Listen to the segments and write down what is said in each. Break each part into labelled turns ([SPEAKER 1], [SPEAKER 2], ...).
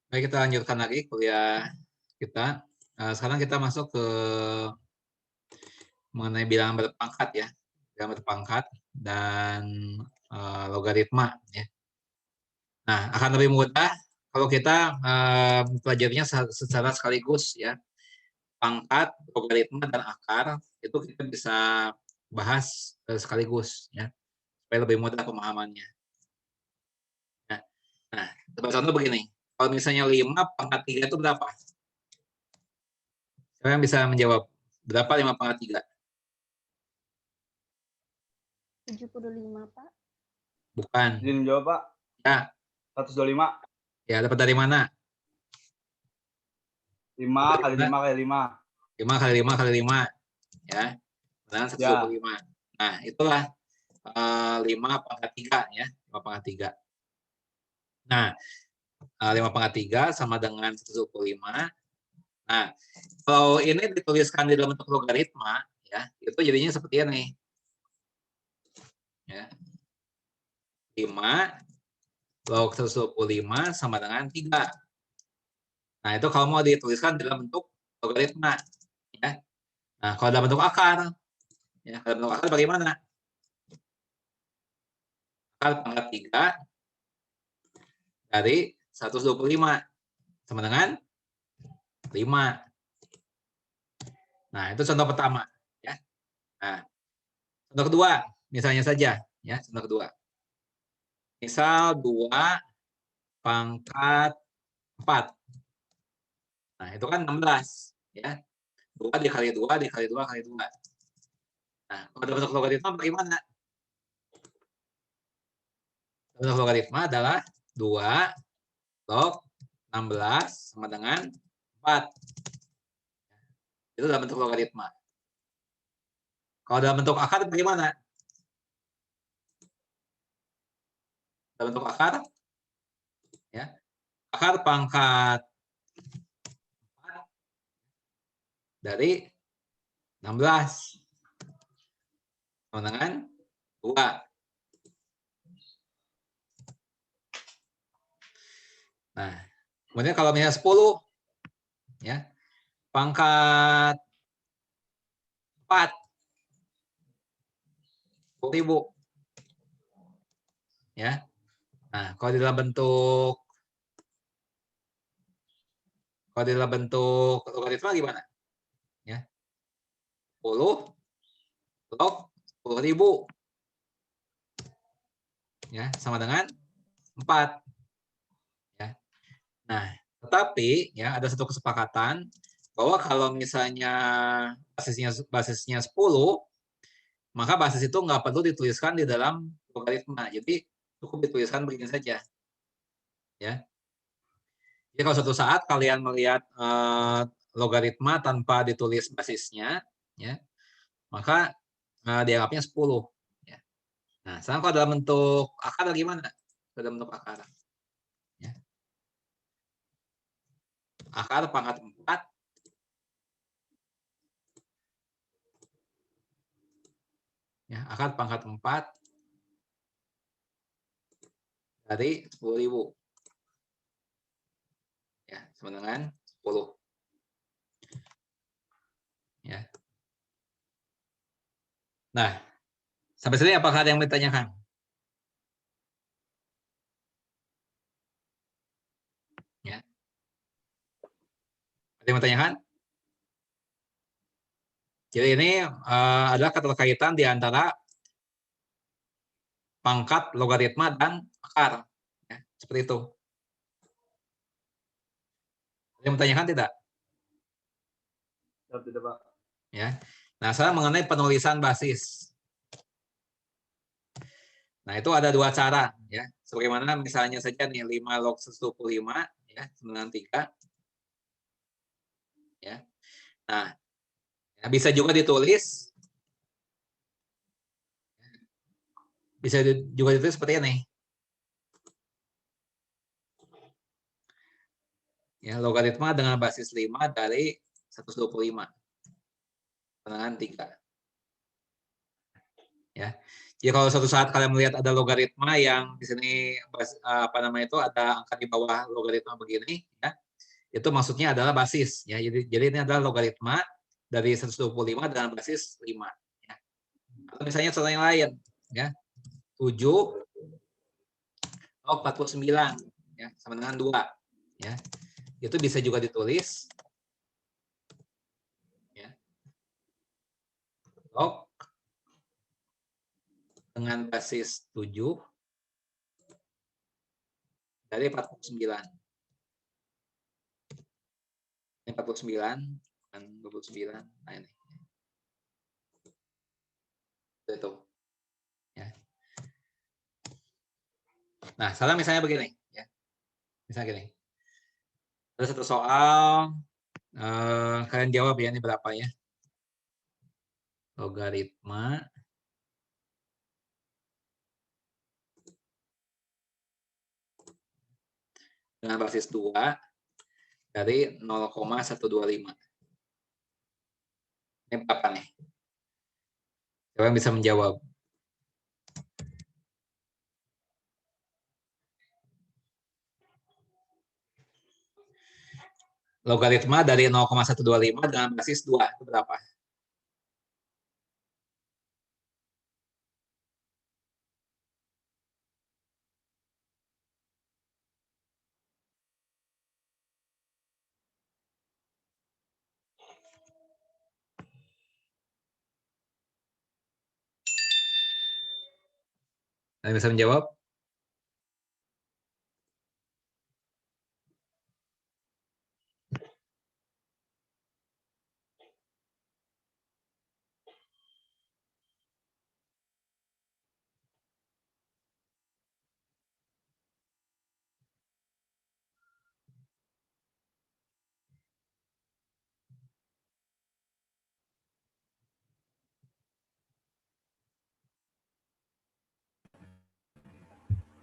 [SPEAKER 1] Baik, kita lanjutkan lagi kuliah kita. Sekarang kita masuk ke mengenai bilangan berpangkat ya, bilangan berpangkat dan logaritma ya. Nah, akan lebih mudah kalau kita mempelajarinya secara sekaligus ya. Pangkat, logaritma dan akar itu kita bisa bahas sekaligus ya, supaya lebih mudah pemahamannya. Nah, contoh begini. Kalau misalnya 5 pangkat 3 itu berapa? Siapa yang bisa menjawab? Berapa 5 pangkat 3?
[SPEAKER 2] 75, Pak.
[SPEAKER 1] Bukan.
[SPEAKER 3] Izin jawab, Pak.
[SPEAKER 1] Ya.
[SPEAKER 3] 125.
[SPEAKER 1] Ya, dapat dari mana?
[SPEAKER 3] 5 kali 5 kali 5.
[SPEAKER 1] 5 kali 5 kali 5. Ya. Dengan 125. Ya. Nah, itulah 5 pangkat 3 ya. 5 pangkat 3. Nah, 5 pangkat 3 sama dengan 125. Nah, kalau ini dituliskan di dalam bentuk logaritma, ya, itu jadinya seperti ini. Ya. 5 log 125 sama dengan 3. Nah, itu kalau mau dituliskan dalam bentuk logaritma. Ya. Nah, kalau dalam bentuk akar, ya, dalam bentuk akar bagaimana? Akar pangkat 3 dari 125 sama dengan 5. Nah, itu contoh pertama. Ya. Nah, contoh kedua, misalnya saja. Ya, contoh kedua. Misal 2 pangkat 4. Nah, itu kan 16. Ya. 2 dikali 2 dikali 2 kali 2. Nah, kalau dalam bentuk logaritma bagaimana? Bentuk logaritma adalah 2 log 16 sama dengan 4. Itu dalam bentuk logaritma. Kalau dalam bentuk akar bagaimana? Dalam bentuk akar, ya, akar pangkat 4 dari 16 sama dengan 2. Nah, kemudian kalau misalnya 10, ya, pangkat 4 10.000. Ya. Nah, kalau di dalam bentuk logaritma gimana? Ya. 10 log 10.000. Ya, sama dengan 4. Ya. Nah, tetapi ya ada satu kesepakatan bahwa kalau misalnya basisnya 10, maka basis itu nggak perlu dituliskan di dalam logaritma. Jadi cukup dituliskan begini saja. Ya. Jadi kalau suatu saat kalian melihat logaritma tanpa ditulis basisnya, ya, maka dianggapnya 10. Ya. Nah, sekarang kalau dalam bentuk akar gimana? Dalam bentuk akar. Ya. Akar pangkat 4 Ya, akad pangkat 4 dari 10.000. Ya, sama dengan 10. Ya. Nah, sampai sini apakah ada yang ditanyakan? Ya. Ada yang ditanyakan? Jadi ini adalah keterkaitan di antara pangkat, logaritma, dan akar. Ya, seperti itu. Ada yang ditanyakan tidak?
[SPEAKER 3] Tidak, Pak.
[SPEAKER 1] Ya. Nah, sekarang mengenai penulisan basis. Nah, itu ada dua cara. Ya. Sebagaimana misalnya saja nih 5 log 125 ya, dengan 3. Ya. Nah, ya, bisa juga ditulis. Bisa juga ditulis seperti ini. Ya, logaritma dengan basis 5 dari 125 dengan 3. Ya. Jadi kalau suatu saat kalian melihat ada logaritma yang di sini apa namanya itu ada angka di bawah logaritma begini, ya, itu maksudnya adalah basis. Ya. Jadi ini adalah logaritma dari 125 dengan basis 5. Ya. Atau misalnya contoh yang lain, ya, 7 log 49 ya, sama dengan 2. Ya. Itu bisa juga ditulis ya, log dengan basis 7 dari 49. Ini 49 dan 29. Nah ini. Itu. Ya. Nah, salah misalnya begini. Ya. Misalnya gini. Ada satu soal, kalian jawab ya, ini berapa ya. Logaritma dengan basis 2 dari 0,125. Ini berapa nih? Siapa yang bisa menjawab? Logaritma dari 0,125 dengan basis 2 itu berapa? Kalian bisa menjawab?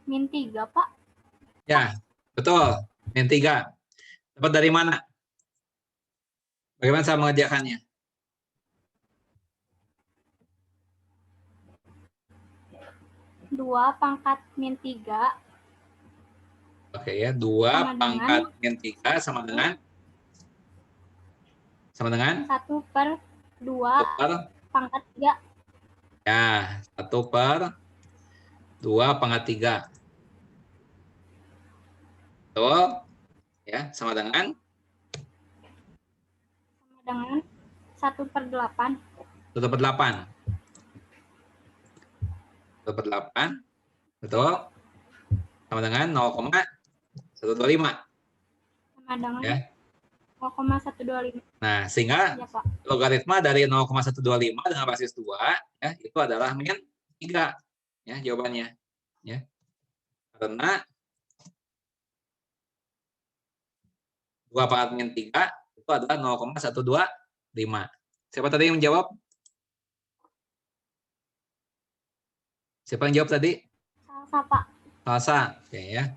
[SPEAKER 2] Min 3, Pak.
[SPEAKER 1] Ya, betul. Min 3. Dapat dari mana? Bagaimana saya mengerjakannya?
[SPEAKER 2] Dua pangkat min 3
[SPEAKER 1] Oke ya, 2
[SPEAKER 2] sama
[SPEAKER 1] pangkat
[SPEAKER 2] dengan
[SPEAKER 1] min 3 sama dengan
[SPEAKER 2] 1/2
[SPEAKER 1] 1 per,
[SPEAKER 2] pangkat 3.
[SPEAKER 1] ya, 1 per 2 pangkat 3. Betul? Ya, sama dengan
[SPEAKER 2] 1/8.
[SPEAKER 1] 1 per 8. 1 per 8. Betul? Sama dengan 0,125.
[SPEAKER 2] Sama dengan
[SPEAKER 1] Ya.
[SPEAKER 2] 0,125.
[SPEAKER 1] Nah, sehingga
[SPEAKER 2] Ya, Pak.
[SPEAKER 1] logaritma dari 0,125 dengan basis 2 ya, itu adalah min 3. Ya, jawabannya. Ya. Karena 2 pangkat min 3 itu adalah 0,125. Siapa tadi yang menjawab? Siapa yang jawab tadi?
[SPEAKER 2] Salsa, Pak.
[SPEAKER 1] Salsa. Oke ya.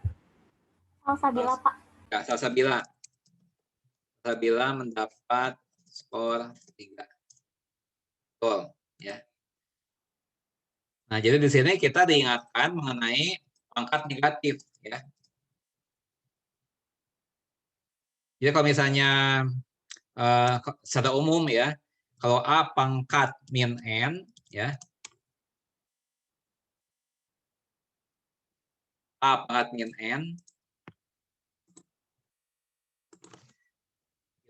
[SPEAKER 2] Salsabila, Pak.
[SPEAKER 1] Ya, Salsabila. Salsabila mendapat skor 3. Betul, ya. Nah, jadi di sini kita diingatkan mengenai pangkat negatif ya. Jadi kalau misalnya secara umum ya, kalau A pangkat min N ya, A pangkat min N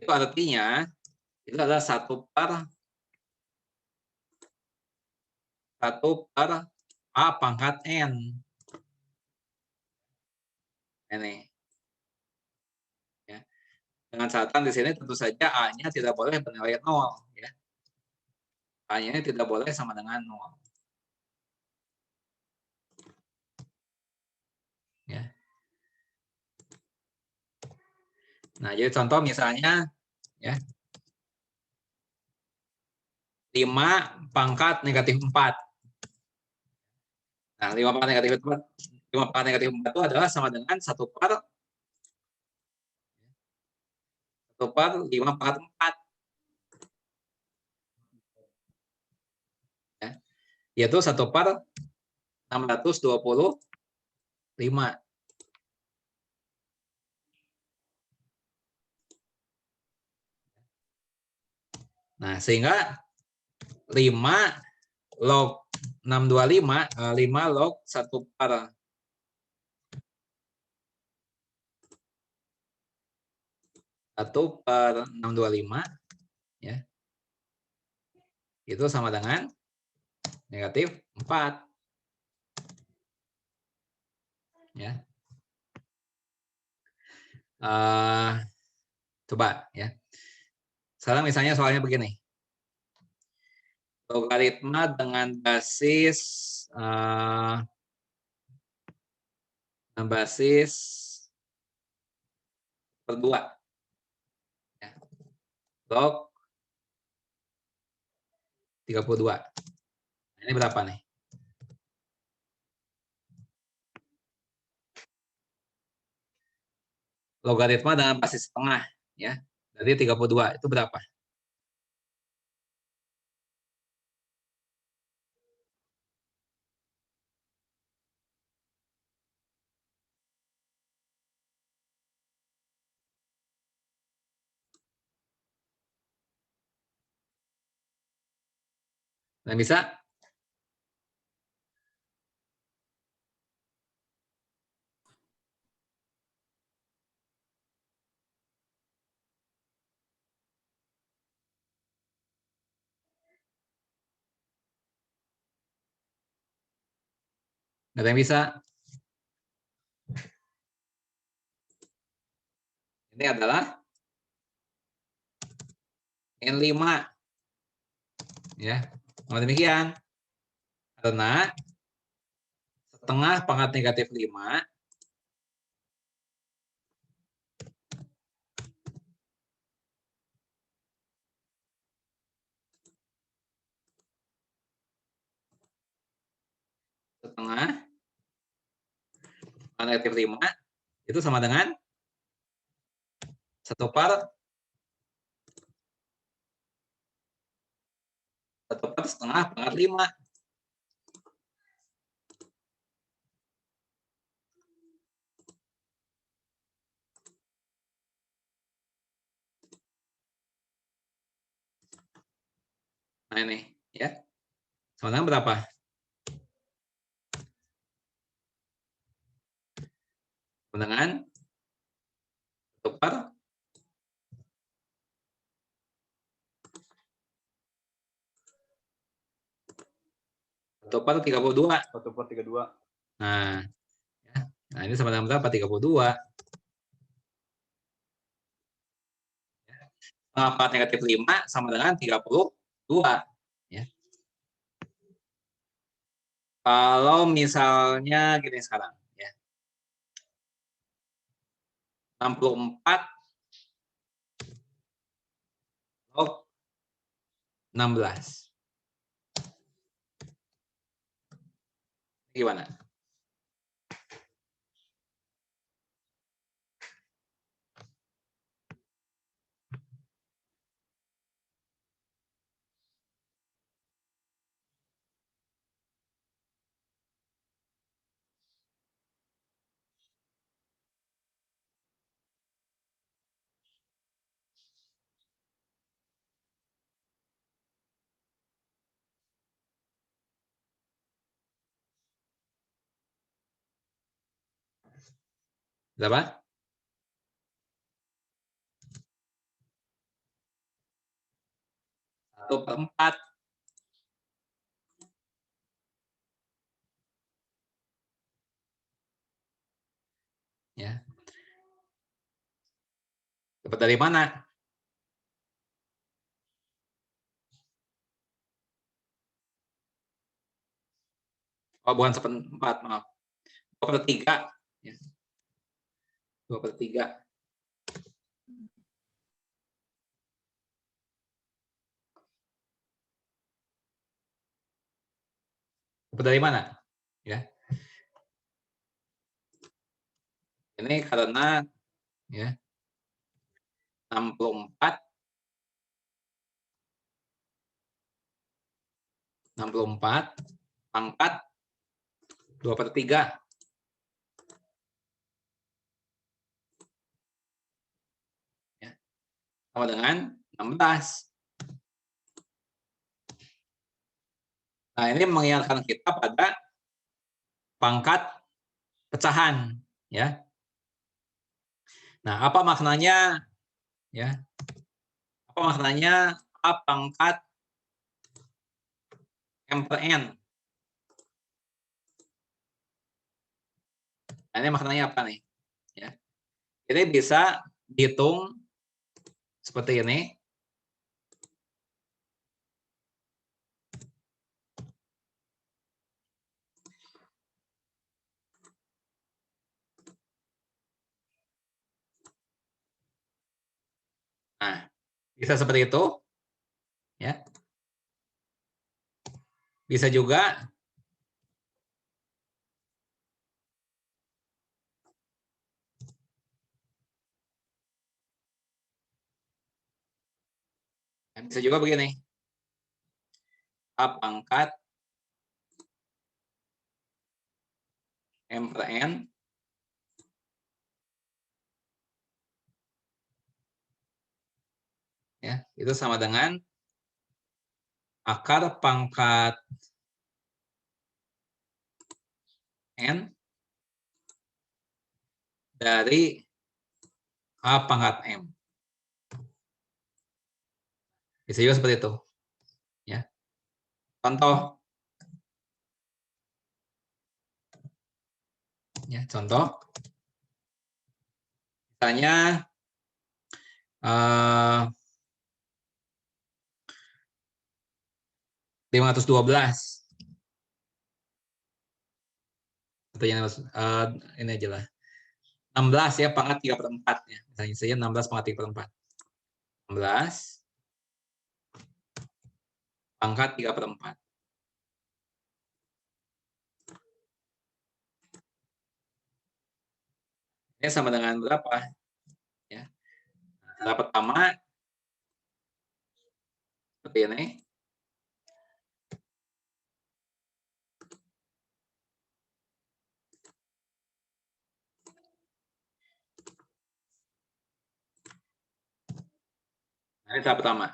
[SPEAKER 1] itu artinya itu adalah 1/1 per A pangkat N. Ini. Ya. Dengan catatan di sini tentu saja A-nya tidak boleh bernilai 0. Ya. A-nya tidak boleh sama dengan 0. Ya. Nah, jadi contoh misalnya ya 5 pangkat negatif 4. Nah, 5 pangkat negatif 4, 5 pangkat negatif 4 itu adalah sama dengan 1/5 pangkat 4. Ya. Yaitu 1/625. Nah, sehingga 5 log 625, 5 log 1/625 ya. Itu sama dengan negatif 4. Ya. Coba ya. Sekarang misalnya soalnya begini. Logaritma dengan basis per 2. Ya. Log 32. Nah, ini berapa nih? Logaritma dengan basis setengah ya. Dari 32 itu berapa? Nah, bisa? Nggak ada yang bisa? Ini adalah N5. Ya. Nah, demikian. Karena setengah pangkat negatif 5 setengah pangkat negatif 5 itu sama dengan 1/setengah pangkat 5. Nah, ini ya. Sama dengan berapa? Sama dengan 1/32.
[SPEAKER 3] 1/32.
[SPEAKER 1] Nah, ya. Nah, ini sama dengan berapa? 32. Pangkat negatif 5 sama dengan 32. Ya. Kalau misalnya gini sekarang. Ya. 64 log 16. Gimana? Berapa? Satu per 4. Ya. Dapat dari mana? Oh, bukan 1/4, maaf. 2/3. Ya. 2/3. Dapat dari mana? Ya. Ini karena ya 64 pangkat 2/3 ya, sama dengan 16. Nah, ini mengingatkan kita pada pangkat pecahan ya. Nah, apa maknanya ya? Apa maknanya A pangkat M per N? Nah, ini maknanya apa nih? Ya. Ini bisa dihitung seperti ini. Nah, bisa seperti itu. Ya. Bisa juga begini. A pangkat M per N ya, itu sama dengan akar pangkat N dari A pangkat M. Bisa juga seperti itu. Ya. Contoh. Ya, contoh. Misalnya 512. Atau yang ini aja lah. 16 ya, pangkat 3/4 ya. Misalnya saja 16 pangkat 3/4. 16 pangkat 3/4. Ini sama dengan berapa? Ya. Cara pertama seperti ini. Nah, ini cara pertama.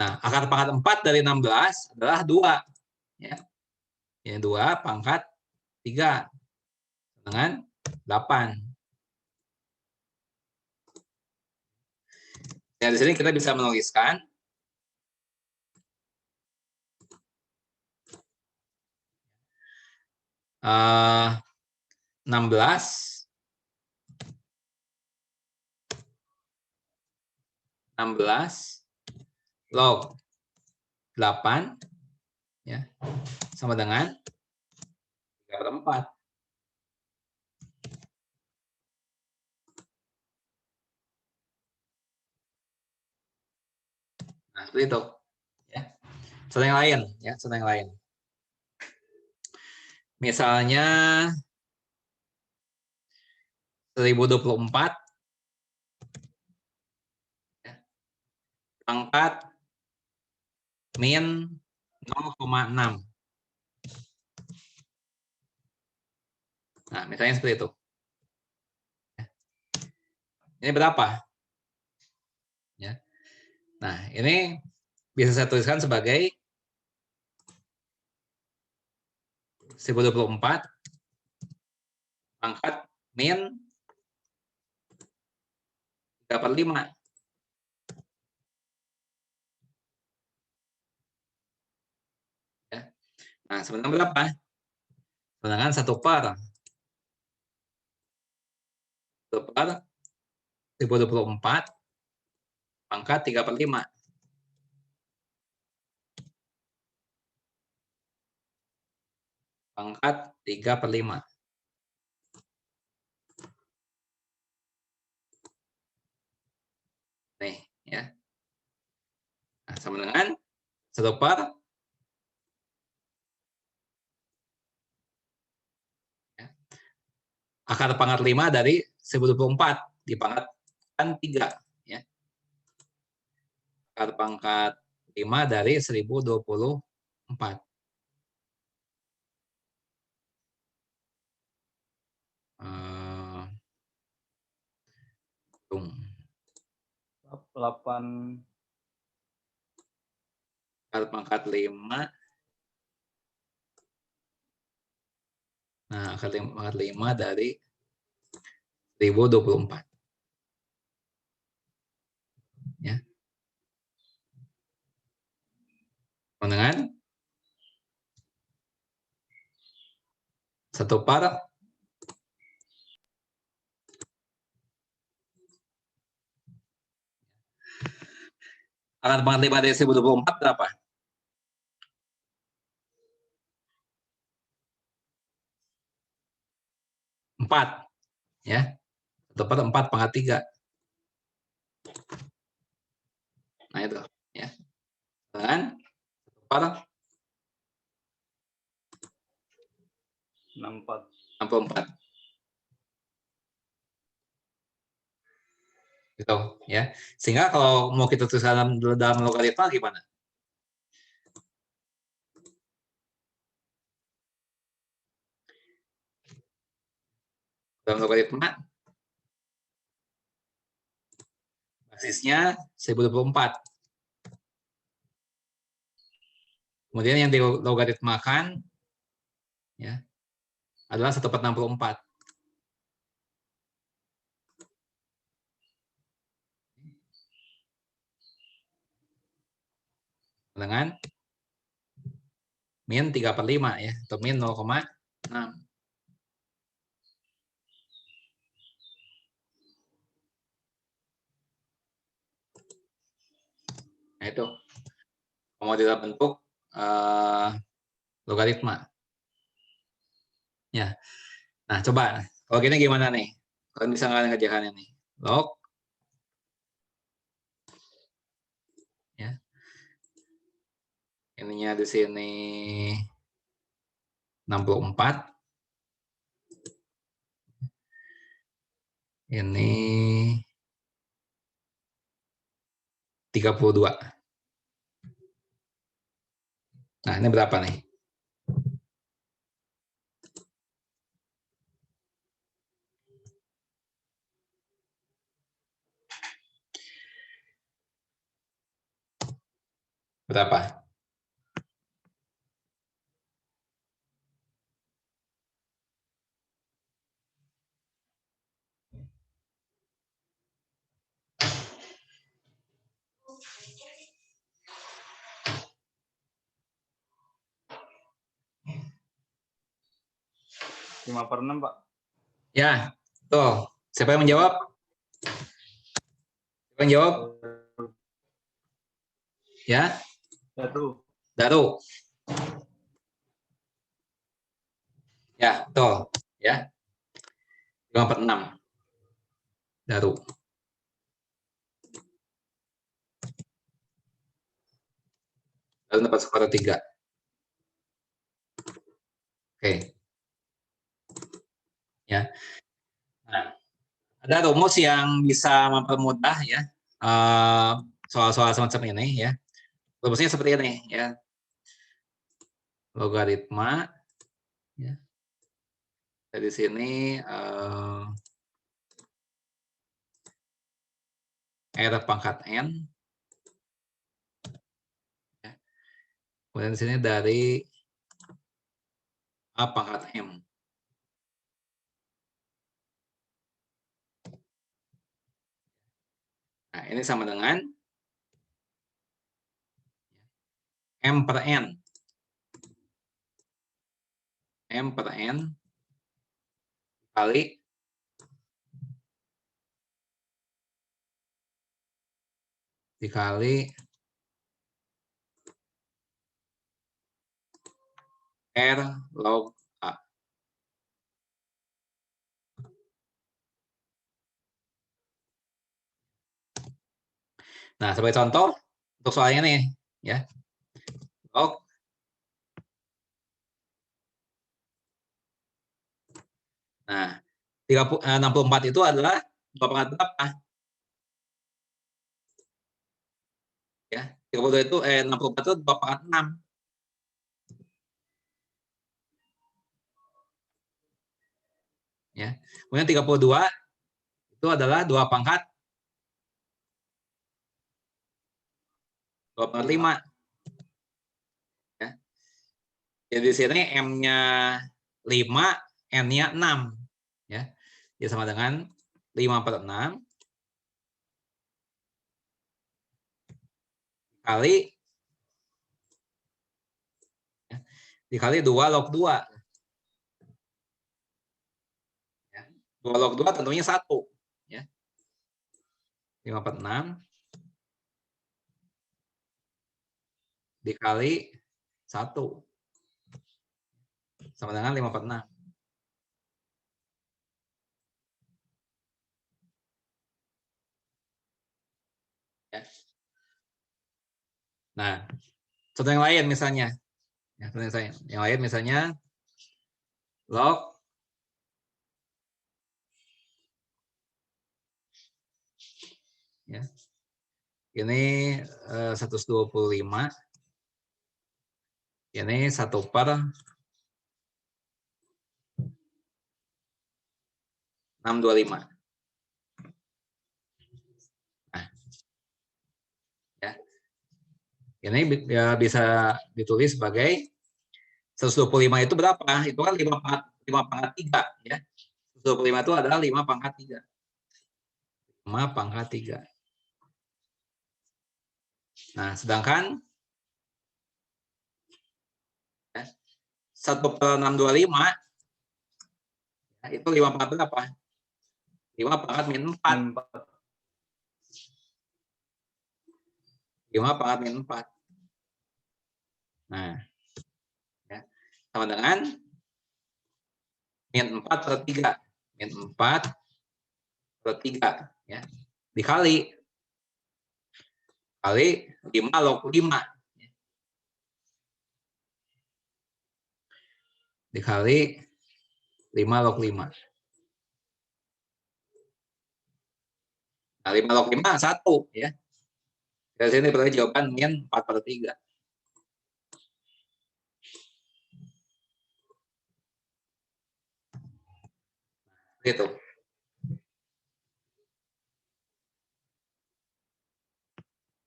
[SPEAKER 1] Nah, akar pangkat 4 dari 16 adalah 2. Ya. Ini 2 pangkat 3 dengan 8. Ya, di sini kita bisa menuliskan 16 log 8 ya, sama dengan 3/4. Nah, seperti itu. Ya. Contoh yang lain, ya, contoh yang lain. Misalnya 1024 ya, pangkat min 0,6. Nah, misalnya seperti itu. Ini berapa? Ya. Nah, ini bisa saya tuliskan sebagai 1024 pangkat min 3/5. Ya. Nah, sebenarnya berapa? Sebenarnya 1/1024 pangkat 3/5. Pangkat 3/5. Nih, ya. Nah, sama dengan 1/, ya, akar pangkat 5 dari 1024 dipangkatkan 3. Ya. Akar pangkat 5 dari 1024.
[SPEAKER 3] 8.
[SPEAKER 1] Akar pangkat 5. Nah, akar pangkat 5 dari 1024. Ya. Dengan 1/, akar pangkat 5 dari 1024 berapa? 4. Ya. 1/4 pangkat 3. Nah, itu. Ya. Dengan 1/4
[SPEAKER 3] 64.
[SPEAKER 1] 64. Gitu, ya. Sehingga kalau mau kita tuliskan dalam logaritma gimana? Dalam logaritma basisnya 1024. Kemudian yang dilogaritmakan ya adalah 1/64. Dengan min 3/5 ya, atau min 0,6. Nah, itu mau dalam bentuk logaritma. Ya. Nah, coba kalau gini gimana nih? Kalian bisa nggak ngerjakannya nih? Log ya. Ininya di sini 64. Ini 32. Nah, ini berapa nih? Berapa?
[SPEAKER 3] Lima per 6, Pak.
[SPEAKER 1] Ya, tuh. Siapa yang menjawab? Siapa yang jawab? Ya,
[SPEAKER 3] Satu.
[SPEAKER 1] Daru. Ya, betul. Ya, 5/6. Daru. Lalu dapat skor 3. Oke. Ya. Nah, ada rumus yang bisa mempermudah ya soal-soal semacam ini ya. Rumusnya seperti ini ya. Logaritma ya. Dari sini R pangkat N ya. Kemudian di sini dari A pangkat M. Nah, ini sama dengan M per N. M per N dikali R log A. Nah, sebagai contoh untuk soalnya nih, ya. Log Nah, 64 itu adalah 2 pangkat berapa? Ya, 32 itu 64 itu 2 pangkat 6. Ya. Kemudian 32 itu adalah 2 pangkat 5. Ya. Jadi di sini M-nya 5, N-nya 6. Ya. Jadi sama dengan 5 per 6 dikali 2 log 2. Ya. 2 log 2 tentunya 1. Ya. 5 per 6 dikali 1. Sama dengan 5 per 6. Ya. Nah, contoh yang lain misalnya. Ya, yang lain misalnya log ya. Ini 125. Ini 1 per 625. Nah, ya. Ini ya bisa ditulis sebagai 125 itu berapa? Itu kan 5 pangkat 3. Ya. 125 itu adalah 5 pangkat 3. 5 pangkat 3. Nah, sedangkan ya, 1 per 625 ya, itu 5 pangkat berapa? 5 pangkat min 4. 5 pangkat min 4. Nah, ya, sama dengan min 4 per 3. Min 4 per 3. Ya, dikali 5 log 5. Dikali 5 log 5. Nah, 5 log 5, 1. Ya. Dari sini berarti jawaban min 4 per 3. Gitu.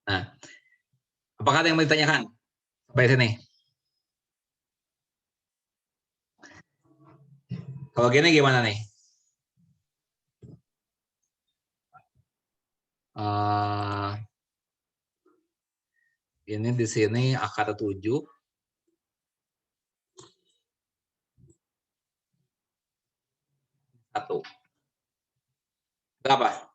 [SPEAKER 1] Nah, apakah ada yang mau ditanyakan sampai sini? Kalau gini gimana nih? Ini di sini akar 7. Satu. Berapa?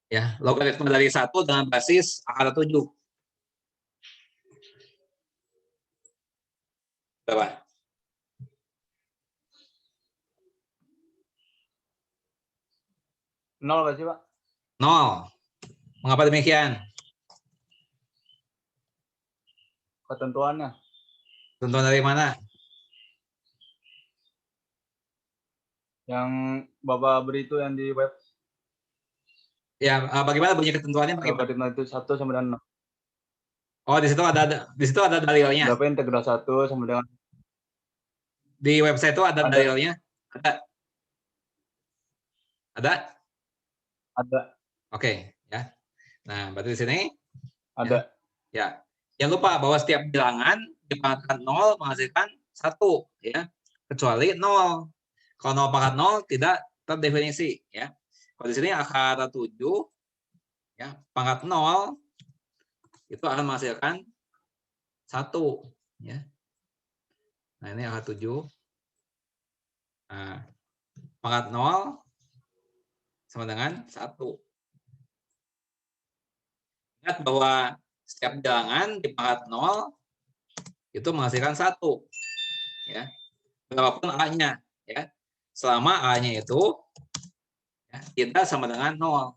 [SPEAKER 1] Ya, logaritma dari 1 dengan basis akar 7. Berapa?
[SPEAKER 3] Nol nggak sih, Pak?
[SPEAKER 1] 0. Mengapa demikian?
[SPEAKER 3] Ketentuannya.
[SPEAKER 1] Tentuan dari mana?
[SPEAKER 3] Yang Bapak beri itu yang di web.
[SPEAKER 1] Ya, bagaimana bunyi ketentuannya? Bagaimana?
[SPEAKER 3] Logaritma itu 1 sama dengan 0.
[SPEAKER 1] Oh, di situ ada dalilnya.
[SPEAKER 3] Berapa integral 1 sama dengan
[SPEAKER 1] Di website itu ada dalilnya? Ada. Ada?
[SPEAKER 3] Ada.
[SPEAKER 1] Oke, ya. Nah, berarti di sini
[SPEAKER 3] Ada.
[SPEAKER 1] ya. Jangan lupa bahwa setiap bilangan dipangkatkan 0 menghasilkan 1 ya, kecuali 0. Kalau 0 pangkat 0 tidak terdefinisi ya. Kalau di sini akar 7 ya, pangkat 0 itu akan menghasilkan 1 ya. Nah, ini akar 7. Nah, pangkat 0 sama dengan 1. Ingat bahwa setiap bilangan di pangkat 0 itu menghasilkan 1 ya. Berapapun A-nya ya. Selama A-nya itu ya, tidak sama dengan 0.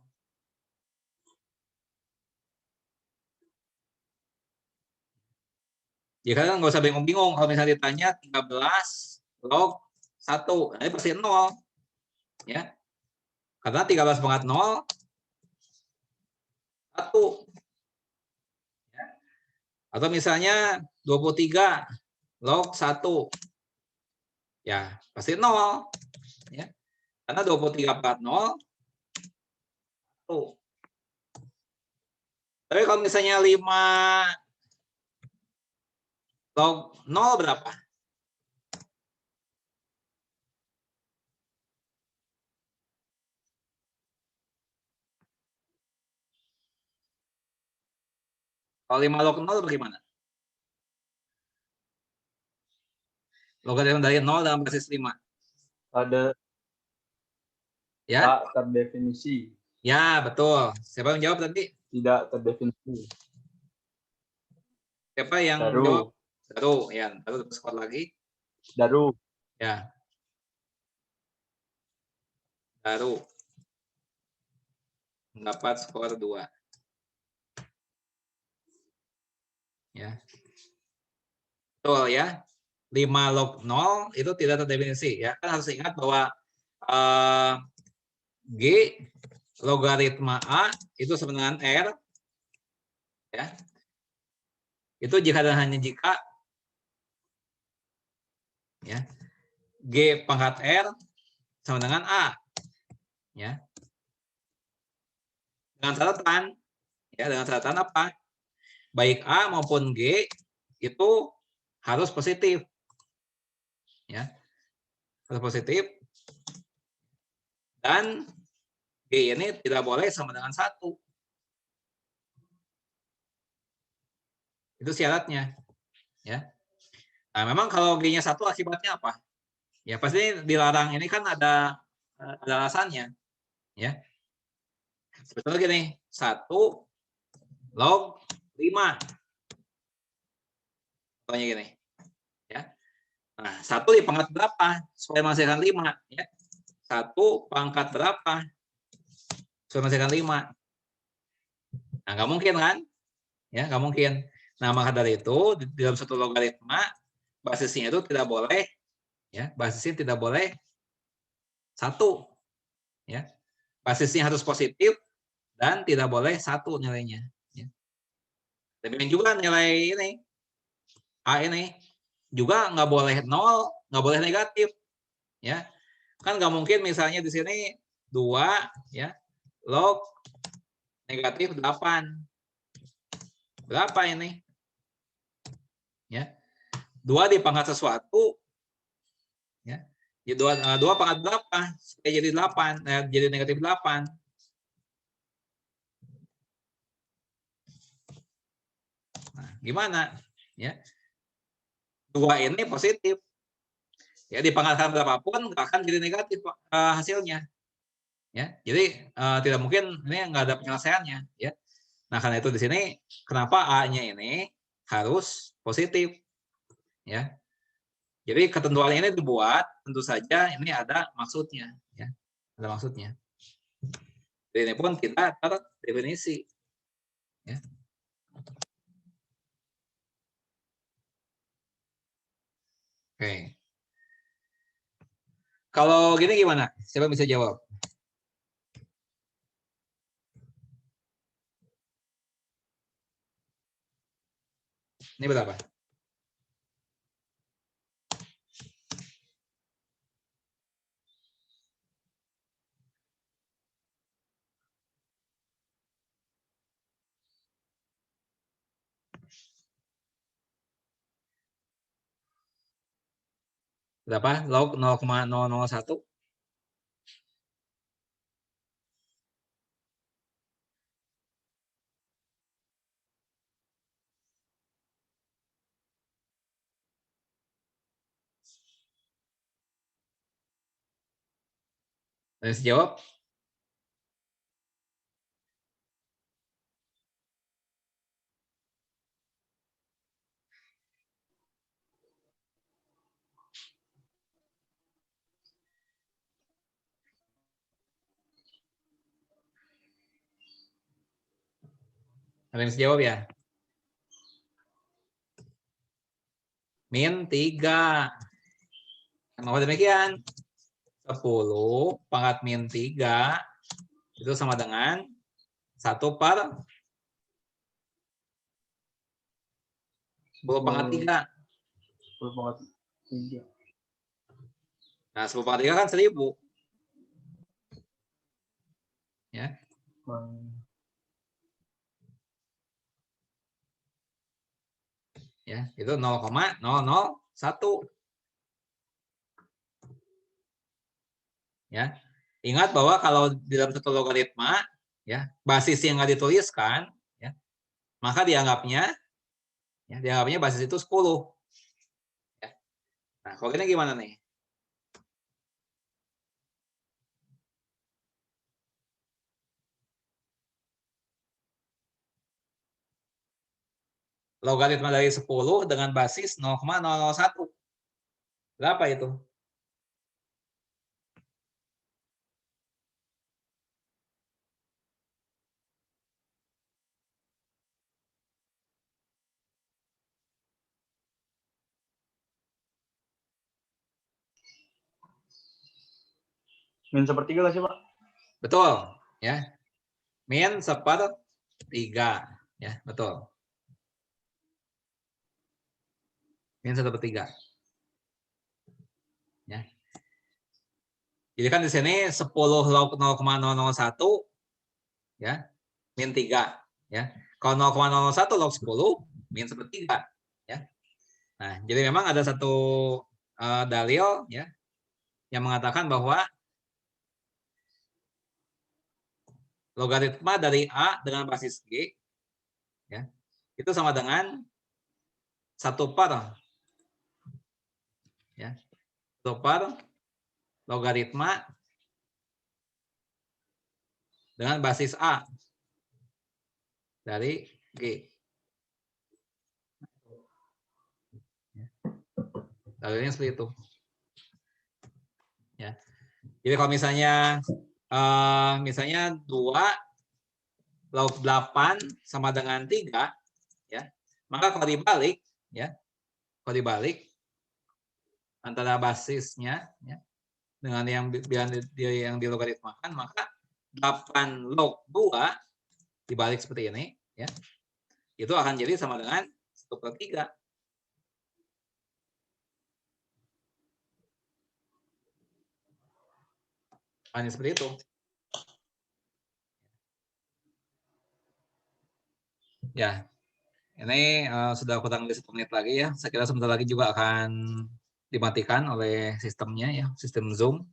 [SPEAKER 1] Ya kan nggak usah bingung-bingung kalau misalnya ditanya 13 log 1, nah, ini pasti 0 ya. Karena 13 pangkat 0 1 ya. Atau misalnya 23 log 1 ya pasti 0 ya. Karena 23 pangkat 0 1. Tapi kalau misalnya 5 log 0 berapa? Kalau 5 log 0 bagaimana? Logaritma dari 0 dalam basis 5.
[SPEAKER 3] Ada
[SPEAKER 1] Ya?
[SPEAKER 3] tak terdefinisi.
[SPEAKER 1] Ya, betul. Siapa yang jawab tadi?
[SPEAKER 3] Tidak terdefinisi.
[SPEAKER 1] Siapa yang
[SPEAKER 3] Daru.
[SPEAKER 1] jawab? Daru, ya. Daru skor lagi.
[SPEAKER 3] Daru.
[SPEAKER 1] Ya. Daru. Mendapat skor 2. Ya. Betul ya. 5 log 0 itu tidak terdefinisi ya. Kan harus ingat bahwa G logaritma A itu sama dengan R ya. Itu jika dan hanya jika ya G pangkat R sama dengan A ya. Dengan catatan ya, dengan catatan apa? Baik A maupun G itu harus positif ya. Harus positif dan G ini tidak boleh sama dengan 1. Itu syaratnya ya. Nah, memang kalau G-nya 1 akibatnya apa? Ya pasti dilarang ini kan ada alasannya ya. Sebetulnya gini, 1 log 5. Contohnya gini ya. Nah, 1 di pangkat berapa supaya menghasilkan 5 ya? 1 pangkat berapa supaya menghasilkan 5? Nah, nggak mungkin kan? Ya, nggak mungkin. Nah, maka dari itu di dalam satu logaritma basisnya itu tidak boleh ya, basisnya tidak boleh 1 ya. Basisnya harus positif dan tidak boleh 1 nilainya ya. Demikian juga nilai ini A ini juga nggak boleh 0, nggak boleh negatif ya. Kan nggak mungkin misalnya di sini 2 ya log negatif 8. Berapa ini? Ya. 2 di pangkat sesuatu ya. Jadi 2 pangkat berapa? Supaya jadi 8, jadi negatif 8. Nah, gimana? Ya. 2 ini positif. Ya, dipangkatkan berapapun nggak akan jadi negatif hasilnya. Ya. Jadi tidak mungkin ini nggak ada penyelesaiannya ya. Nah, karena itu di sini kenapa A-nya ini harus positif ya. Jadi ketentuan ini dibuat tentu saja ini ada maksudnya ya. Ada maksudnya. Jadi ini pun tidak terdefinisi ya. Oke. Kalau gini gimana? Siapa bisa jawab? Ini berapa? Berapa? Log 0,001. Ada yang bisa jawab? Ada yang bisa jawab ya? Min 3. Maka demikian, 10 pangkat min 3 itu sama dengan 1 per 10 pangkat 3.
[SPEAKER 3] 10 pangkat 3.
[SPEAKER 1] Nah, 10 pangkat 3 kan 1000. Ya. Ya, itu 0,001. Ya. Ingat bahwa kalau dalam satu logaritma, ya, basis yang nggak dituliskan, ya, maka dianggapnya basis itu 10. Ya. Nah, kalau ini gimana nih? Logaritma dari 10 dengan basis 0,001. Berapa itu?
[SPEAKER 3] Min 1/3 lah sih, Pak.
[SPEAKER 1] Betul, ya. Min 1/3, ya, betul. Min 1/3. Ya. Jadi kan di sini 10 log 0,001, ya, min 3, ya. Kalau 0,001 log 10 min 1/3, ya. Nah, jadi memang ada satu dalil, ya, yang mengatakan bahwa logaritma dari A dengan basis G, ya, itu sama dengan 1 per, ya, 1 per logaritma dengan basis A dari G. Dalilnya seperti itu. Ya. Jadi kalau misalnya 2 log 8 sama dengan 3, ya, maka kalau dibalik, ya, kalau dibalik antara basisnya, ya, dengan yang dilogaritmakan, maka 8 log 2 dibalik seperti ini, ya, itu akan jadi sama dengan 1/3. Hanya seperti itu. Ya, ini sudah kurang lebih 1 menit lagi, ya. Saya kira sebentar lagi juga akan dimatikan oleh sistemnya, ya, sistem Zoom.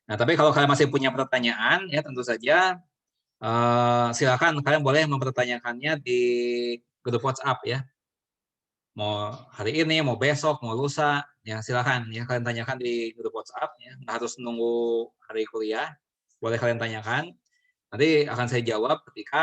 [SPEAKER 1] Nah, tapi kalau kalian masih punya pertanyaan, ya, tentu saja silakan kalian boleh mempertanyakannya di grup WhatsApp, ya. Mau hari ini, mau besok, mau lusa, ya, silakan, ya, kalian tanyakan di grup WhatsApp, ya. Nggak harus nunggu hari kuliah, boleh kalian tanyakan. Nanti akan saya jawab ketika